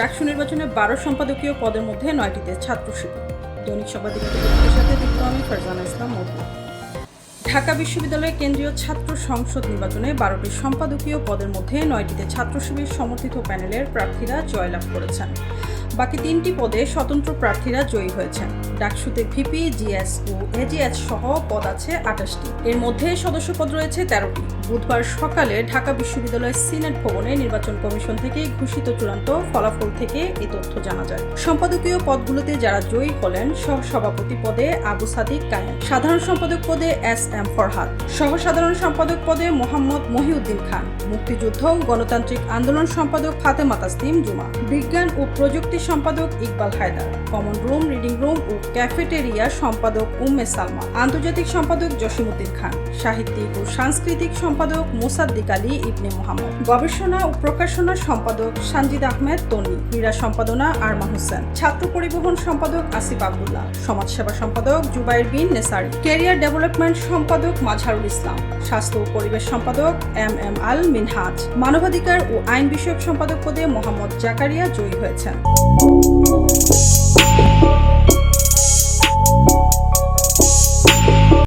ডাকসু নির্বাচনে 12 সম্পাদকীয় পদের মধ্যে 9টিতে ছাত্র শিবির। দৈনিক সংবাদের সাথে যুক্ত আমি ফারজানা ইসলাম মধু। ঢাকা বিশ্ববিদ্যালয়ের কেন্দ্রীয় ছাত্র সংসদ নির্বাচনে 12টি সম্পাদকীয় পদের মধ্যে 9টিতে ছাত্র শিবির সমর্থিত প্যানেলের প্রার্থীরা জয়লাভ করেছেন। বাকি 3টি পদে স্বতন্ত্র প্রার্থীরা জয়ী হয়েছেন। ডাকসুতে ভিপি, জিএস ও এজিএস সহ পদ আছে 28টি। এর মধ্যে সদস্য পদ রয়েছে 13টি। বুধবার সকালে ঢাকা বিশ্ববিদ্যালয়ের সিনেট ভবনে নির্বাচন কমিশন থেকে ঘোষিত চূড়ান্ত ফলাফল থেকে এই তথ্য জানা যায়। সম্পাদকীয় পদগুলোতে যারা জয়ী হলেন: সহসভাপতি পদে আবু সাদিক কায়েম, সাধারণ সম্পাদক পদে এস.এম. ফরহাদ, সহসাধারণ সম্পাদক পদে মোহাম্মদ মহিউদ্দিন খান, মুক্তিযুদ্ধ ও গণতান্ত্রিক আন্দোলন সম্পাদক ফাতেমা তাসনিম জুমা, বিজ্ঞান ও প্রযুক্তি সম্পাদক Iqbal Haider, common room, reading room ও ক্যাফেটেরিয়া সম্পাদক উম্মে সালমা, আন্তর্জাতিক সম্পাদক জসিমউদ্দিন খান, সাহিত্যিক ও সাংস্কৃতিক সম্পাদক মোসাদ্দিক আলী ইবনে মোহাম্মদ, গবেষণা ও প্রকাশনা সম্পাদক সানজিদ আহমেদ তন্নি, ক্রীড়া সম্পাদনা আরমান হোসেন, ছাত্র পরিবহন সম্পাদক আসিফ আব্দুল্লাহ, সমাজসেবা সম্পাদক জুবাইর বিন নেসারি, ক্যারিয়ার ডেভেলপমেন্ট সম্পাদক মাজহারুল ইসলাম, স্বাস্থ্য ও পরিবেশ সম্পাদক এম আল মিনহাজ, মানবাধিকার ও আইন বিষয়ক সম্পাদক পদে মোহাম্মদ জাকারিয়া জয়ী হয়েছেন।